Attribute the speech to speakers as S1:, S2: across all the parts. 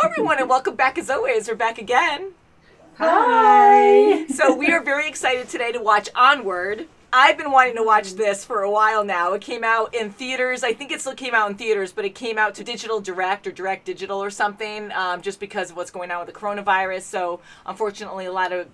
S1: Hello, everyone, and welcome back as always. We're back again.
S2: Hi.
S1: So we are very excited today to watch Onward. I've been wanting to watch this for a while now. It came out in theaters. I think it still came out in theaters, but it came out to digital direct or direct digital or something, just because of what's going on with the coronavirus. So unfortunately, a lot of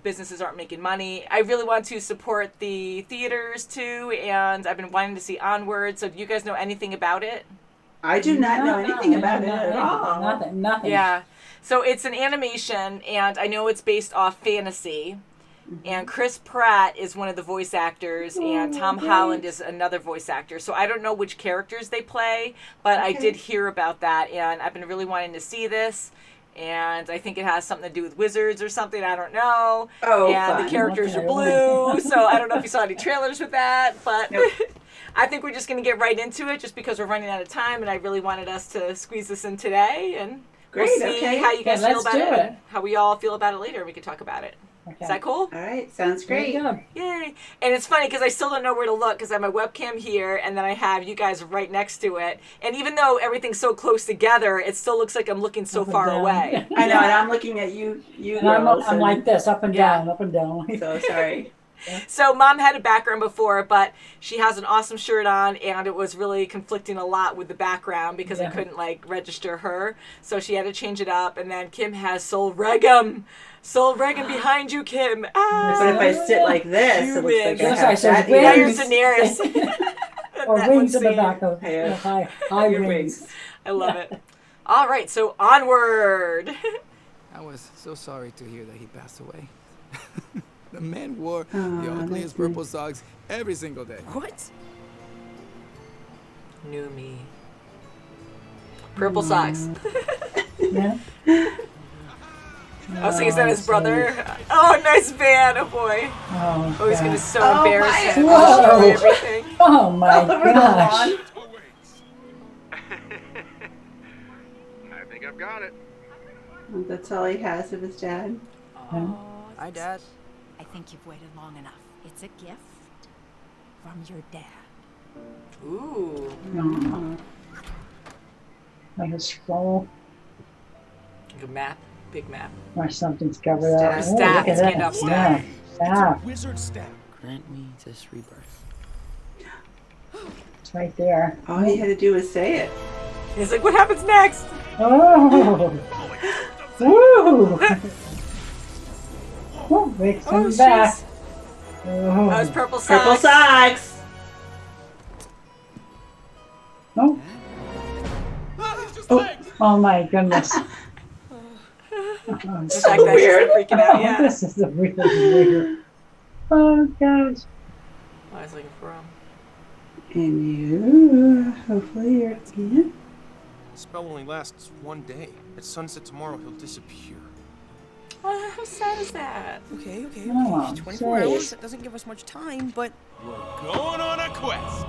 S1: businesses aren't making money. I really want to support the theaters too, and I've been wanting to see Onward. So do you guys know anything about it?
S2: I do not know anything about it at all.
S3: Nothing.
S1: Yeah. So it's an animation, and I know it's based off fantasy. And Chris Pratt is one of the voice actors, and Tom Holland is another voice actor. So I don't know which characters they play, but I did hear about that, and I've been really wanting to see this. And I think it has something to do with wizards or something. I don't know.
S2: Oh,
S1: and
S2: fun.
S1: the characters are blue, so I don't know if you saw any trailers with that, but
S2: Nope.
S1: I think we're just going to get right into it, just because we're running out of time, and I really wanted us to squeeze this in today, and
S2: Great,
S1: we'll see
S2: okay.
S1: how you guys
S3: Yeah,
S1: feel
S3: let's
S1: about
S3: do
S1: it,
S3: it.
S1: and how we all feel about it later. We can talk about it.
S3: Okay.
S1: Is that cool?
S2: All right, sounds great.
S3: Very good.
S1: Yay. And it's funny because I still don't know where to look, because I have my webcam here and then I have you guys right next to it. And even though everything's so close together, it still looks like I'm looking so
S3: Up and
S1: far
S3: down.
S1: away.
S2: I know, and I'm looking at you
S3: And I'm
S2: girls.
S3: like this, up and
S1: Yeah.
S3: down, up and down.
S2: So sorry.
S1: So Mom had a background before, but she has an awesome shirt on, and it was really conflicting a lot with the background because I
S3: Yeah.
S1: couldn't register her. So she had to change it up. And then Kim has Soul Regum. Soul Regum behind you, Kim. Ah.
S2: But if I sit like this, it looks like
S1: Human.
S2: I
S3: Yes,
S2: have
S3: I said
S2: that
S1: Yeah, you're
S3: wings.
S1: Daenerys.
S3: Or
S1: That
S3: wings
S1: one
S3: at the
S1: scene.
S3: back of
S2: Yeah.
S3: high
S2: Your
S3: wings.
S2: wings.
S1: I love it. All right, so Onward.
S4: I was so sorry to hear that he passed away. The man wore
S2: Aw,
S4: the ugliest
S2: that's
S4: purple socks every single day.
S1: What? New me. Purple socks.
S3: Yeah.
S1: Oh, so is that his brother? Oh, nice van. Oh, boy.
S3: Oh,
S1: Oh, he's going
S3: God.
S1: to so
S2: Oh,
S1: embarrass
S2: my-
S1: him.
S3: Whoa.
S1: Destroy everything.
S3: Oh my
S2: Over the
S3: gosh.
S2: lawn.
S5: I think I've got it.
S2: Well, that's all he has of his dad.
S4: Hi, Dad.
S6: I think you've waited long enough. It's a gift from your dad.
S1: Ooh.
S3: Oh. Like a scroll
S1: Like a map. Big map.
S3: or something's covered up.
S2: Staff.
S3: Oh,
S1: Staff.
S3: look at
S1: It's
S3: that.
S1: Gandalf's
S3: Yeah. Staff.
S5: Wizard staff.
S4: Grant me this rebirth.
S3: It's right there.
S2: All he had to do was say it.
S1: He's like, what happens next?
S3: Oh. Woo. Oh, makes
S1: Oh,
S3: him back.
S1: jeez.
S3: Oh.
S1: Oh, it's purple socks.
S2: Purple socks.
S3: Oh. Oh my goodness.
S1: The fact that she's
S2: weird.
S1: freaking out, yeah.
S3: This is a really weird. Oh gosh.
S1: I was looking for him.
S2: And you, hopefully you're, yeah.
S5: The spell only lasts one day. At sunset tomorrow, he'll disappear.
S1: Oh, how sad is that?
S4: Okay.
S3: Oh,
S4: 24
S3: jeez.
S4: hours, that doesn't give us much time, but...
S5: We're going on a quest.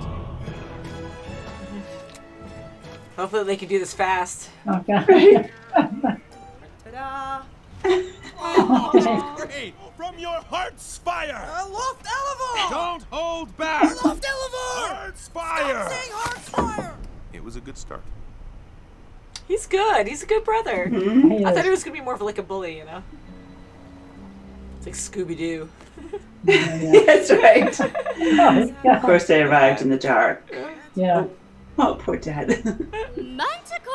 S1: Hopefully they can do this fast.
S3: Okay.
S4: Ta-da!
S5: Oh, great! From your heart's fire!
S4: Loft Elevor!
S5: Don't hold back!
S4: Loft Elevor!
S5: Heart's fire!
S4: Heart's fire!
S5: It was a good start.
S1: He's good. He's a good brother.
S3: He
S1: I thought
S3: is.
S1: he was going to be more of like a bully, you know? It's like Scooby-Doo.
S2: That's right.
S3: Oh,
S2: Of
S3: God.
S2: course they arrived in the dark.
S3: Yeah.
S2: Oh, poor dad.
S6: Manticore!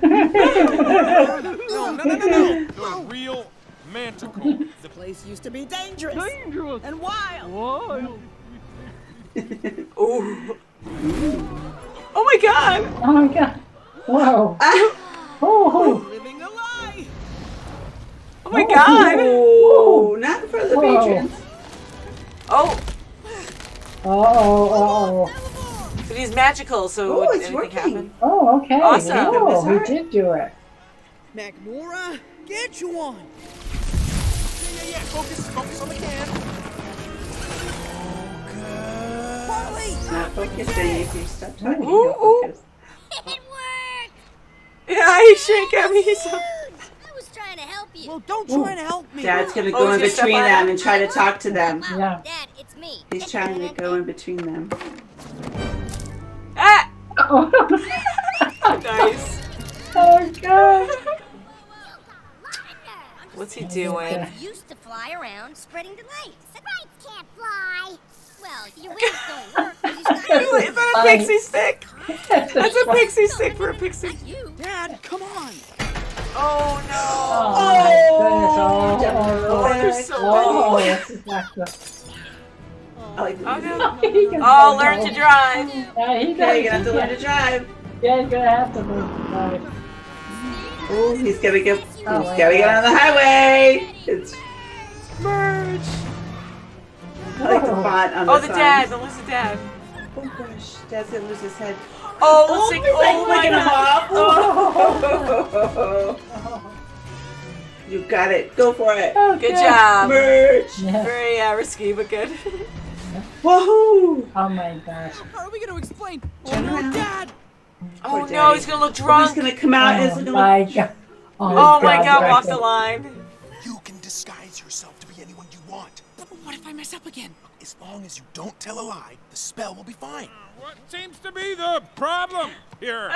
S5: No. The real manticle.
S4: The place used to be dangerous. And wild.
S1: Ooh. Oh my god!
S3: Oh my God. Whoa. Oh.
S4: Living a lie.
S1: Oh my god!
S2: Oh, not for the
S3: Whoa.
S2: patrons.
S1: Oh,
S3: Oh.
S1: but he's magical, so
S2: Oh,
S1: would
S2: it's
S1: anything
S2: working.
S1: happen?
S3: Oh. Okay.
S1: Awesome.
S3: Oh, he
S2: Alright.
S3: did do it.
S4: Magnora, get you one.
S5: Yeah. Focus on the can.
S4: Polly!
S2: Not focusing. If you stop talking,
S1: Ooh,
S2: you'll
S1: ooh.
S2: focus.
S6: It worked!
S1: Yeah, he shrank at me. So...
S6: I was trying to help you.
S4: Well, don't try to help me.
S2: Dad's gonna
S1: Oh,
S2: go
S1: he's
S2: in
S1: gonna step
S2: between
S1: on
S2: them
S1: it?
S2: and try to talk to them.
S6: Wow,
S3: Yeah.
S6: Dad, it's me.
S2: He's trying to go in between them.
S1: Ah!
S3: Oh.
S1: Nice.
S3: Oh god.
S1: What's he doing?
S3: Yeah.
S7: Used to fly around spreading the light. Sprites can't fly. Well, your wings don't work. 'Cause you started
S1: Is that a pixie stick? That's a pixie stick for a pixie.
S7: Not you.
S4: Dad, come on.
S1: Oh
S3: Oh my goodness.
S2: Oh,
S1: no. They're so
S3: Oh,
S1: many.
S3: this is not good.
S2: I like
S1: Oh
S2: the
S1: no.
S3: He can
S1: Oh,
S3: go
S1: learn
S3: down.
S1: to drive.
S3: Yeah, he
S2: Yeah,
S3: does.
S2: you're gonna have to learn to drive.
S3: Yeah, he's gonna have to learn to drive.
S2: Oh, he's gotta get. He's
S3: Oh, my
S2: gotta get
S3: God.
S2: on the highway. It's.
S1: Merge.
S2: I like the font on
S1: Oh,
S2: the
S1: the
S2: sign.
S1: dad. Don't lose the dad.
S2: Oh gosh, Dad's gonna lose his head.
S1: Oh, let's take.
S2: he's like
S1: Oh my
S2: flicking him
S1: god.
S2: off. Oh. You got it. Go for it.
S3: Oh,
S1: Good job.
S2: Merge.
S3: Yeah.
S1: Very risky, but good.
S2: Woohoo!
S3: Oh my gosh.
S4: How are we gonna explain?
S2: Turn around.
S4: Dad.
S1: Oh
S2: Poor
S1: no,
S2: daddy.
S1: he's gonna look
S2: He's
S1: drunk.
S2: gonna come out and it's
S3: Oh
S2: gonna
S3: my
S2: look.
S3: god.
S1: Oh my god, walk
S3: Dragon.
S1: the line.
S8: You can disguise yourself to be anyone you want.
S4: But what if I mess up again?
S8: As long as you don't tell a lie, the spell will be fine.
S9: What seems to be the problem here?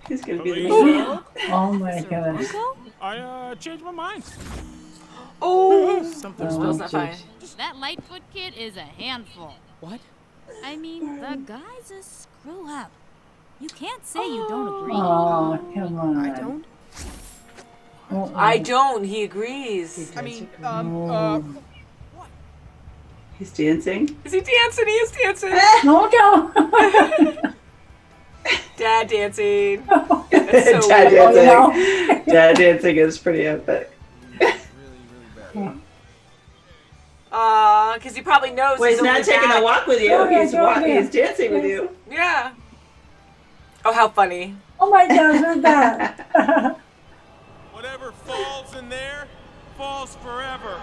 S2: He's gonna be the
S9: Hello?
S3: Oh my goodness.
S9: I changed my mind.
S1: Oh,
S4: Something's
S3: Oh,
S1: smells not fine.
S3: jeez.
S10: That Lightfoot kid is a handful.
S4: What?
S10: I mean, the guy's a screw up. You can't say you don't agree.
S3: Oh, come on.
S4: I don't.
S3: Oh,
S1: I don't. He agrees.
S4: I mean,
S2: He's dancing.
S1: Is he dancing? He is dancing.
S3: No, no.
S1: Dad dancing. That's so
S2: Dad
S1: weird.
S2: dancing.
S3: Oh, you
S2: Dad dancing is pretty epic.
S1: Because he probably knows.
S2: Well, he's
S1: only
S2: not taking
S1: back.
S2: a walk with you.
S3: Go ahead,
S2: He's
S3: go ahead.
S2: He's dancing with you.
S1: Yeah. Oh, how funny.
S3: Oh my gosh, what's that?
S9: Whatever falls in there, falls forever.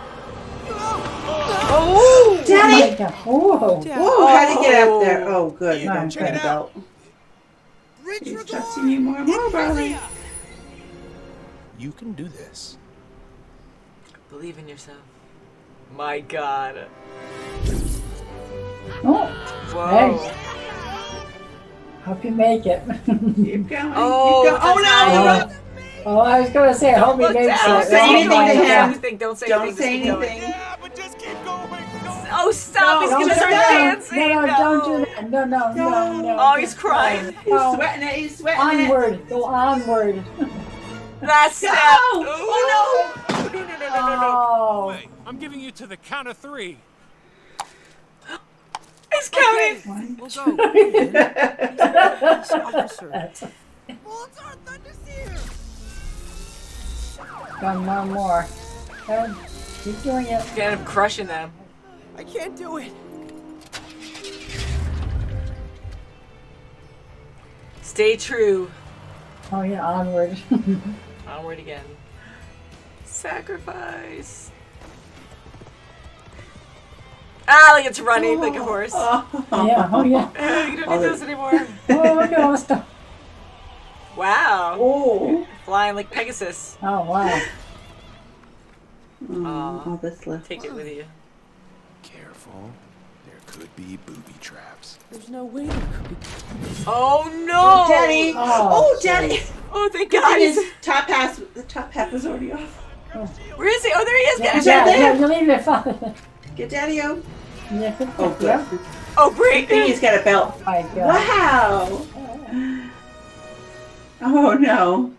S1: Oh,
S3: Oh my
S2: Daddy!
S3: god. Whoa.
S2: Whoa, how'd he get up there? Oh, good. You
S3: Oh,
S2: got
S3: check
S2: your
S3: it
S2: belt. He's trusting you more and more, Barley.
S8: You can do this.
S1: believe in yourself. My God.
S3: Oh,
S1: Whoa.
S3: hey. Hope you make it.
S2: Keep going.
S1: Oh,
S2: Keep going. Oh, no!
S3: Oh, I was gonna say, I hope he
S1: Look
S3: makes
S1: down.
S3: it.
S2: Say
S3: Oh
S2: anything
S3: my
S2: to him.
S3: God.
S1: Don't say
S2: Don't
S1: anything.
S2: say
S1: Just keep going.
S2: anything.
S9: Yeah, but just keep going.
S1: Oh, stop. He's
S2: No,
S1: going to
S2: don't
S1: start
S2: do that.
S1: dancing.
S3: No, don't do that. No, no, no, no.
S1: Oh, he's crying.
S2: He's
S3: Oh.
S2: sweating it. He's sweating it.
S3: Onward. Go onward.
S1: Last step.
S2: Go!
S1: Ooh.
S2: Oh,
S1: No.
S3: Oh.
S9: Wait, I'm giving you to the count of 3.
S1: He's counting.
S2: One.
S4: We'll go. Officer.
S3: That's... Got one more. Good. Keep doing it.
S1: Kind of crushing them.
S4: I can't do it.
S1: Stay true.
S3: Oh yeah, onward.
S1: Onward again. Sacrifice. Ah, like it's running like a horse.
S3: Yeah, oh yeah.
S1: You don't need those anymore.
S3: Oh no, stop.
S1: Wow.
S2: Oh.
S1: Flying like Pegasus.
S3: Oh wow.
S2: All this left.
S1: Take it with you.
S8: Careful. There could be booby traps.
S4: There's no way there could be.
S1: Oh no!
S2: Daddy!
S3: Oh,
S2: Oh, Daddy!
S1: Oh, thank
S2: God,
S1: God.
S2: his top half, the top half is already off.
S1: Where is he? Oh, there he is. Get him.
S3: Yeah,
S2: there.
S3: yeah, you leave it, Father.
S2: Get Daddy out.
S3: Yeah,
S2: Oh, good.
S3: yeah.
S1: Oh,
S2: I
S1: great.
S2: think he's got a belt.
S3: Oh my God.
S2: Wow! Oh no.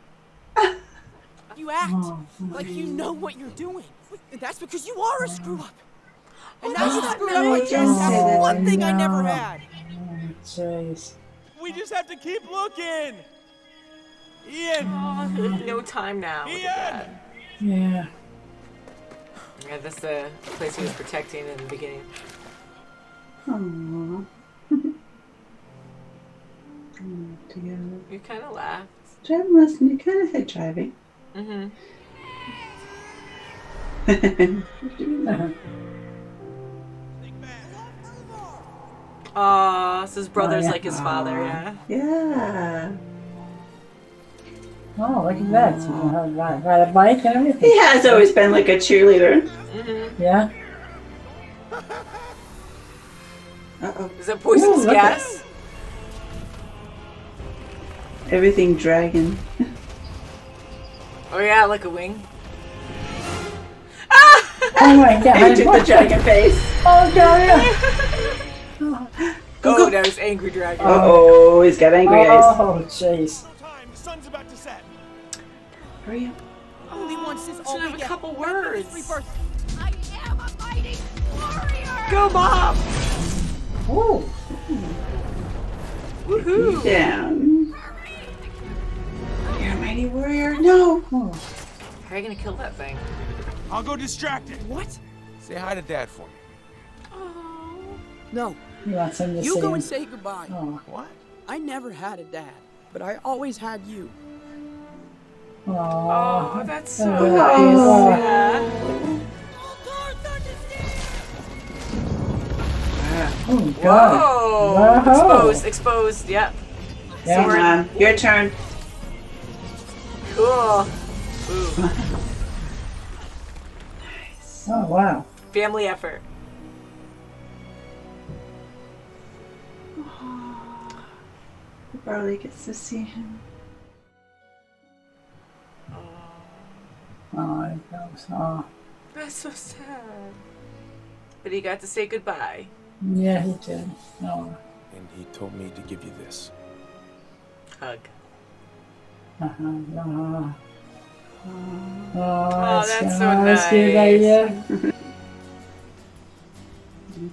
S4: You act
S3: Oh,
S4: like you know what you're doing. And that's because you are a screw up. And
S2: Oh,
S4: now you screwed
S2: no,
S4: up
S2: just
S4: again.
S2: say
S4: That's
S2: that.
S4: one thing I never
S3: No.
S4: had.
S3: Jeez.
S9: We just have to keep looking. Ian!
S1: No time now. Look
S9: Ian!
S1: at that.
S3: Yeah.
S1: Yeah, that's the place he was protecting in the beginning.
S2: Aww. Together.
S1: You kind of laughed.
S2: Driving lesson, you kind of said driving.
S1: Mm-hmm. Aw, so his brother's
S3: yeah.
S1: like his father, yeah.
S2: Yeah.
S3: Oh, look at that. So you have ride a bike and everything.
S2: He has always been like a cheerleader.
S1: Mm-hmm.
S3: Yeah.
S2: Uh-oh.
S1: Is that poisonous
S3: Ooh, look at-
S1: gas?
S2: Everything dragon.
S1: Oh yeah, like a wing.
S3: Oh my god.
S2: He took the dragon face.
S3: Oh god, yeah.
S2: Go,
S1: Oh,
S2: go.
S1: that was angry dragon.
S2: Uh-oh, he's got angry eyes.
S3: Oh, jeez.
S9: Time. The sun's about to set.
S2: Hurry up.
S6: Only one says
S1: Should
S6: all
S1: have
S6: we
S1: a
S6: get.
S1: couple words.
S7: I am a fighting warrior!
S1: Go, Bob!
S3: Ooh.
S1: Woohoo!
S2: Down. You're a mighty warrior. No.
S3: Oh.
S1: How are you gonna kill that thing?
S9: I'll go distract it.
S5: What? Say hi to Dad for me.
S10: No,
S3: He wants him to
S10: you
S3: see
S10: go
S3: him.
S10: and say goodbye.
S3: Oh.
S5: What?
S10: I never had a dad, but I always had you.
S1: Oh, that's so
S3: Oh.
S1: nice.
S3: Oh.
S1: Yeah.
S3: Oh god.
S1: Whoa!
S3: Whoa.
S1: Exposed, exposed, yep.
S3: Yeah.
S2: Come on. Your turn.
S1: Cool. Ooh.
S3: Oh wow.
S1: Family effort.
S2: Barley gets to see him.
S3: Oh, it goes. Oh.
S1: That's so sad. But he got to say goodbye.
S3: Yeah, he did. Oh.
S5: And he told me to give you this.
S1: Hug.
S3: Uh-huh. Uh-huh.
S1: Oh, that's so
S3: nice. Good
S1: nice.
S3: idea.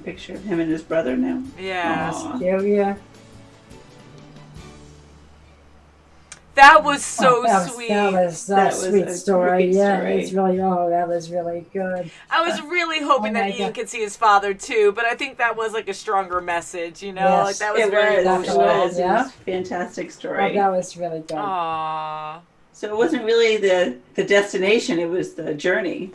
S2: Picture of him and his brother now.
S1: Yeah.
S2: Aw.
S3: Yeah.
S1: That was so
S3: that
S1: sweet.
S3: That was
S2: That
S3: a
S2: was
S3: sweet
S2: a
S3: story.
S2: great
S3: Yeah,
S2: story.
S3: it's really. Oh, that was really good.
S1: I was really hoping
S3: Oh my
S1: that Ian
S3: God.
S1: could see his father too, but I think that was like a stronger message, you know?
S3: Yes.
S1: Like that was
S2: It
S1: very
S2: was. It
S1: emotional.
S2: was. It
S3: Yeah.
S2: was a fantastic
S3: Oh,
S2: story.
S3: that was really good.
S1: Aww.
S2: So it wasn't really the destination, it was the journey.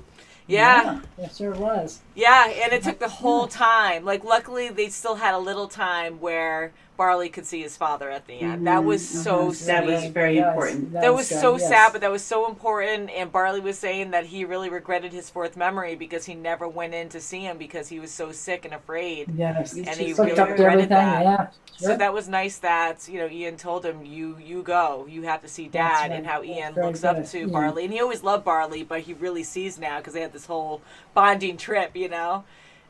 S1: Yeah.
S3: It sure was.
S1: Yeah, and it took the whole time. Like, luckily, they still had a little time where Barley could see his father at the end. That was so sweet.
S2: That was very
S3: Yes,
S2: important.
S1: That was
S3: good,
S1: so
S3: yes.
S1: sad, but that was so important. And Barley was saying that he really regretted his fourth memory because he never went in to see him because he was so sick and afraid.
S3: Yes.
S1: And he
S2: just
S1: really
S3: Hooked up to
S1: regretted
S3: everything.
S1: that.
S3: Yeah.
S1: So
S3: Sure.
S1: that was nice that, you know, Ian told him, you go. You have to see
S3: That's
S1: Dad,
S3: right.
S1: and how
S3: That's
S1: Ian
S3: very
S1: looks up
S3: good.
S1: to
S3: Yeah.
S1: Barley. And he always loved Barley, but he really sees now because they had this whole bonding trip, you know,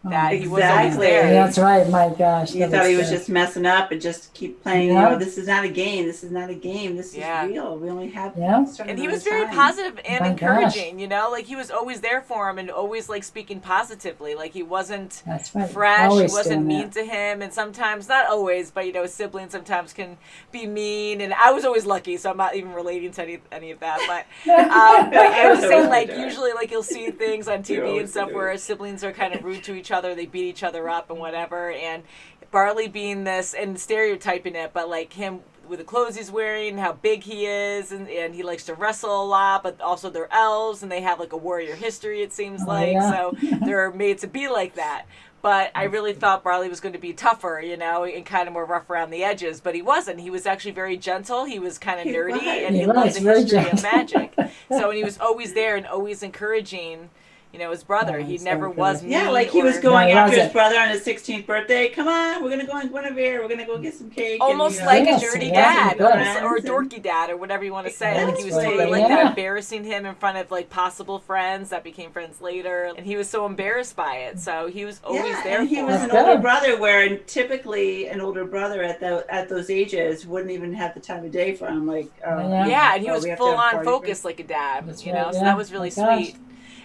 S1: that he was always
S2: Exactly.
S1: there.
S3: That's right. My gosh.
S2: You
S3: that
S2: thought he was
S3: good.
S2: just messing up and just keep playing,
S3: Yeah.
S2: you know, this is not a game, this is not a game, this
S1: Yeah.
S2: is real. We only have
S3: Yeah.
S2: a certain
S1: And he
S2: amount
S1: was
S2: of
S1: very
S2: time.
S1: positive and
S3: My
S1: encouraging, you know, like he was always there for him and always like speaking positively. Like he wasn't
S3: That's right.
S1: fresh, he
S3: Always
S1: wasn't
S3: doing
S1: mean
S3: that.
S1: to him, and sometimes, not always, but you know, siblings sometimes can be mean, and I was always lucky, so I'm not even relating to any of that, but I was saying, like, usually, like, you'll see things on TV and stuff where siblings are kind of rude to each other, they beat each other up and whatever, and Barley being this, and stereotyping it, but like him with the clothes he's wearing, how big he is, and he likes to wrestle a lot, but also they're elves, and they have like a warrior history, it seems like,
S3: yeah.
S1: so they're made to be like that. But I really thought Barley was going to be tougher, you know, and kind of more rough around the edges. But he wasn't. He was actually very gentle. He was kind of
S2: He
S1: nerdy,
S2: was.
S1: and
S3: He
S1: he loved
S3: was
S1: the
S3: very
S1: history of
S3: gentle.
S1: magic. So, and he was always there and always encouraging, you know, his brother.
S3: Oh,
S1: he
S3: he's
S1: never
S3: so good.
S1: was mean.
S2: Yeah, like he was
S1: or-
S2: going
S3: No, he
S2: after his
S3: wasn't.
S2: brother on his 16th birthday. Come on, we're gonna go on Guinevere. We're gonna go get some cake.
S1: Almost
S2: and,
S1: like
S3: Yes,
S1: a dirty
S3: yes,
S1: dad,
S3: he
S1: or,
S3: does.
S1: or a dorky dad, or whatever you want to say. Like he was
S2: That's
S1: totally
S2: right,
S1: like that,
S3: yeah.
S1: embarrassing him in front of like possible friends that became friends later, and he was so embarrassed by it. So he was always
S2: yeah,
S1: there
S2: and he
S1: for
S2: was
S1: him.
S2: an
S3: That's
S2: older
S3: good.
S2: brother, where typically an older brother at those ages wouldn't even have the time of day for him. Like,
S1: Yeah, and he
S2: oh,
S1: was
S2: we have to
S1: full
S2: have
S1: on
S2: party
S1: focused
S2: for-
S1: like a dad,
S3: That's
S1: you know,
S3: right,
S1: so
S3: yeah.
S1: that was really
S3: My gosh.
S1: sweet.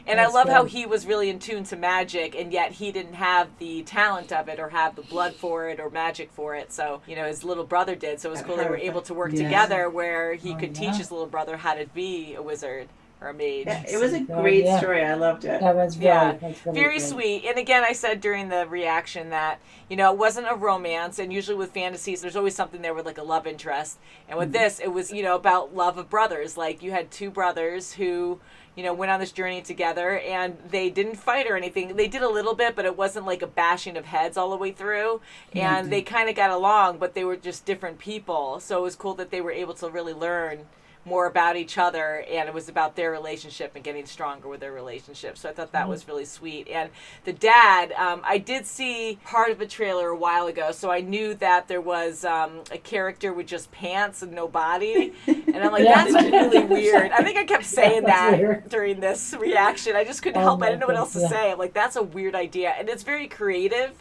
S1: And I
S3: That's
S1: love how
S3: good.
S1: he was really in tune to magic, and yet he didn't have the talent of it, or have the blood for it, or magic for it. So, you know, his little brother did. So it was
S2: That
S1: cool they were
S2: hurt.
S1: able to work
S2: Yeah.
S1: together, where he
S3: Oh,
S1: could
S3: yeah.
S1: teach his little brother how to be a wizard or a mage.
S2: Yeah, it was a
S3: Oh,
S2: great
S3: yeah.
S2: story. I loved it.
S3: That was really,
S1: Yeah,
S3: that's really
S1: very
S3: good.
S1: sweet. And again, I said during the reaction that, you know, it wasn't a romance, and usually with fantasies there's always something there with like a love interest, and with this it was, you know, about love of brothers. Like you had two brothers who, you know, went on this journey together, and they didn't fight or anything. They did a little bit, but it wasn't like a bashing of heads all the way through, and they kind of got along, but they were just different people. So it was cool that they were able to really learn more about each other, and it was about their relationship and getting stronger with their relationship. So I thought that was really sweet. And the dad, I did see part of a trailer a while ago, so I knew that there was a character with just pants and no body, and I'm like, that's really weird. I think I kept saying that during this reaction. I just couldn't help it. I didn't know what else to say. I'm like, that's a weird idea, and it's very creative.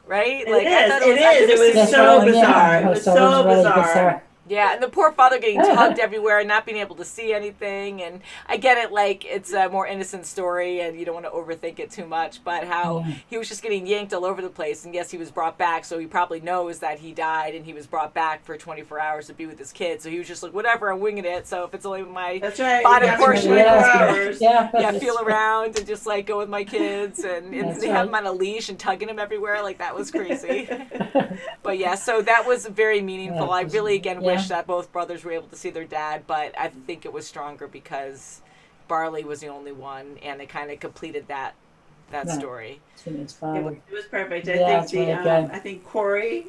S1: Right?
S2: It is. It was so bizarre. It was so bizarre.
S1: Yeah, and the poor father getting tugged everywhere and not being able to see anything. And I get it, like, it's a more innocent story and you don't want to overthink it too much, but how he was just getting yanked all over the place. And yes, he was brought back, so he probably knows that he died and he was brought back for 24 hours to be with his kids. So he was just like, whatever, I'm winging it. So if it's only my bottom portion, feel around and just, like, go with my kids. And they have him on a leash and tugging him everywhere. Like, that was crazy. But yeah, so that was very meaningful. I really, again, wish that both brothers were able to see their dad, but I think it was stronger because Barley was the only one, and it kind of completed that story.
S2: It was perfect. I think Corey,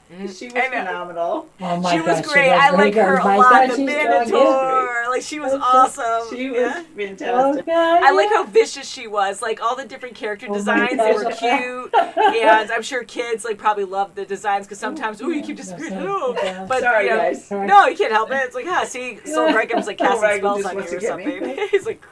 S2: she was phenomenal.
S1: Oh my she was great. I like her a lot. The Minotaur, like she was awesome.
S2: She was fantastic.
S1: I like how vicious she was. Like all the different character designs, they were cute, and I'm sure kids like probably loved the designs because sometimes you keep disagreeing. But
S2: sorry, guys.
S1: No, you can't help it. It's like see, Soul Regham's like casting spells on you or something. He's like.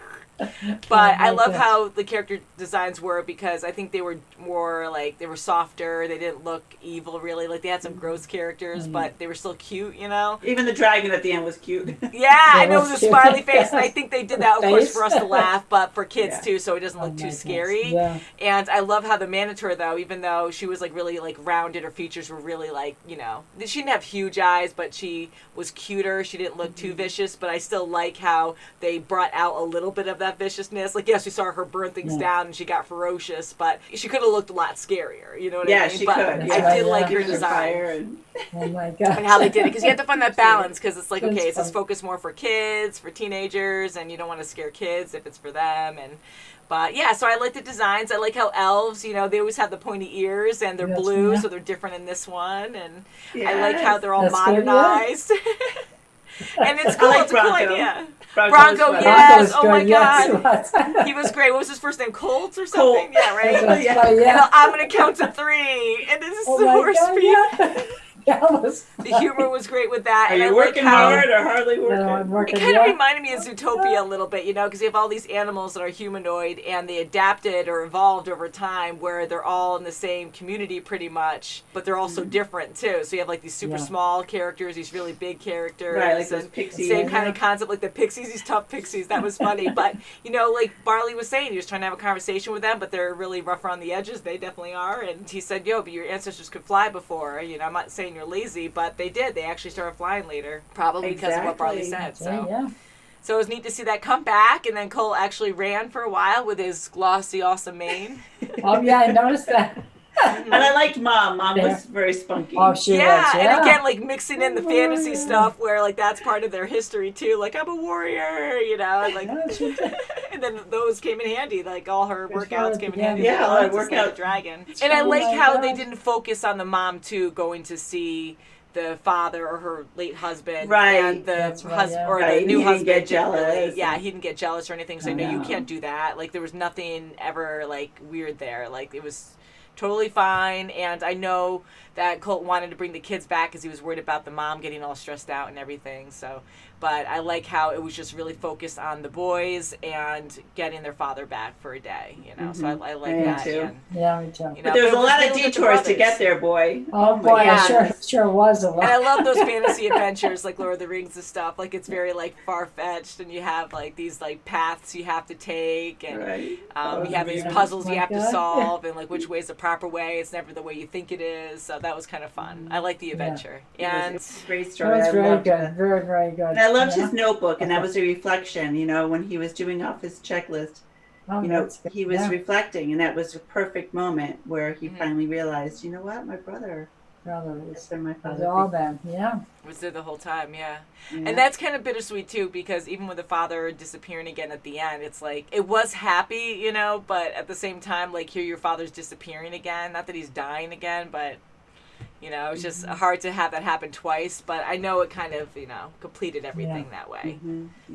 S1: But I love how the character designs were because I think they were more like they were softer. They didn't look evil really. Like they had some gross characters, but they were still cute, you know.
S2: Even the dragon at the end was cute.
S1: Yeah, I know the smiley face, and I think they did that of course for us to laugh, but for kids too, so it doesn't look too scary. Yeah. And I love how the Minotaur though, even though she was like really like rounded, her features were really like she didn't have huge eyes, but she was cuter. She didn't look too vicious, but I still like how they brought out a little bit of that viciousness. Like yes, we saw her burn things down and she got ferocious, but she could have looked a lot scarier. You know what I mean?
S2: Yeah, she could.
S1: I did like her design.
S3: Oh my god!
S1: And how they did it, because you have to find that balance. Because it's like, okay, is this focused more for kids, for teenagers, and you don't want to scare kids if it's for them. But yeah, so I like the designs. I like how elves, they always have the pointy ears and they're blue, so they're different in this one. And I like how they're all modernized. And it's cool. It's a cool idea. Bronco, yes. Oh my God. He was great. What was his first name? Colt or something? Colt. Yeah, right? Yeah. I'm going to count to 3. And this is the worst speed. The humor was great with that.
S2: Are you working hard or hardly working? No,
S3: I'm working.
S1: It kind of reminded me of Zootopia a little bit, because you have all these animals that are humanoid and they adapted or evolved over time where they're all in the same community pretty much, but they're also different too. So you have like these super small characters, these really big characters.
S2: Right, like those pixies.
S1: Same kind of concept, like the pixies, these tough pixies. That was funny. But, like Barley was saying, he was trying to have a conversation with them, but they're really rough around the edges. They definitely are. And he said, but your ancestors could fly before. I'm not saying you're lazy, but they did. They actually started flying later, probably because of what Barley said. So it was neat to see that come back, and then Cole actually ran for a while with his glossy, awesome mane.
S3: Oh yeah, I noticed that.
S2: And I liked Mom. Mom was very spunky.
S3: Oh, she was.
S1: And again, like mixing in the fantasy stuff where like that's part of their history too. Like I'm a warrior, and like, and then those came in handy. Like all her workouts came in handy.
S2: Yeah, all her workout
S1: dragon. And I like how they didn't focus on the mom too going to see the father or her late husband, and the husband or the new husband.
S2: Get jealous.
S1: He didn't get jealous or anything. So I know you can't do that. Like there was nothing ever like weird there. Like it was totally fine. And I know that Colt wanted to bring the kids back because he was worried about the mom getting all stressed out and everything. So, but I like how it was just really focused on the boys and getting their father back for a day, So I like that.
S2: Too.
S3: Yeah, me too.
S2: But there was a lot of detours to get there, boy.
S3: Oh boy, sure was a lot.
S1: And I love those fantasy adventures like Lord of the Rings and stuff. Like it's very like far fetched, and you have like these like paths you have to take, and you have these puzzles you have to solve, and like which way is the proper way. It's never the way you think it is. So that was kind of fun. I like the adventure, and
S2: it was a great story.
S3: That was very good, very very good.
S2: And I loved his notebook, and that was a reflection. When he was doing off his checklist, he was reflecting, and that was a perfect moment where he finally realized, you know what, my brother
S3: was
S2: my father.
S3: All them,
S1: was there the whole time, and that's kind of bittersweet too, because even with the father disappearing again at the end, it's like it was happy, but at the same time, like here your father's disappearing again. Not that he's dying again, but You know, it's just hard to have that happen twice, but I know it kind of, completed everything that way.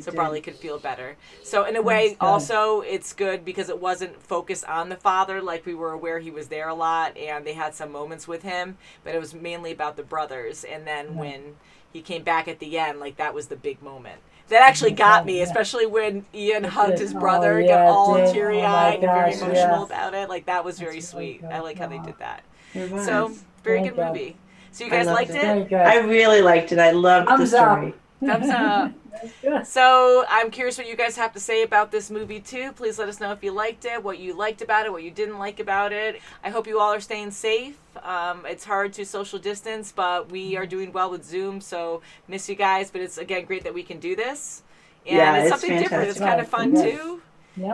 S1: So Bradley could feel better. So in a way, also, it's good because it wasn't focused on the father, like we were aware he was there a lot, and they had some moments with him, but it was mainly about the brothers. And then when he came back at the end, like, that was the big moment. That actually got me, especially when Ian hugged his brother, got all teary-eyed and very emotional about it. Like, that was very sweet. I like how they did that. So, very good movie. So you guys liked it?
S2: I really liked it. I loved the story.
S1: Thumbs up. So I'm curious what you guys have to say about this movie too. Please let us know if you liked it, what you liked about it, what you didn't like about it. I hope you all are staying safe. It's hard to social distance, but we are doing well with Zoom, so miss you guys. But it's, again, great that we can do this. And it's something
S2: fantastic.
S1: different. It's kind of fun too.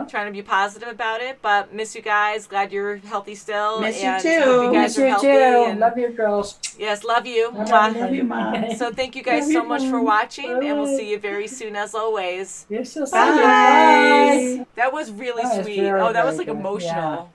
S1: Trying to be positive about it, but miss you guys. Glad you're healthy still.
S2: Miss you
S1: and
S2: too.
S1: hope you guys
S3: Miss you
S1: are healthy.
S3: too.
S1: And
S3: Love you, girls.
S1: yes, love you.
S2: Love you, Mom.
S1: So thank you guys so much for watching, and we'll see you very soon as always.
S3: Yes,
S2: Bye.
S1: That was really
S3: That was
S1: sweet.
S3: very,
S1: Oh, that was
S3: very
S1: like
S3: good.
S1: emotional.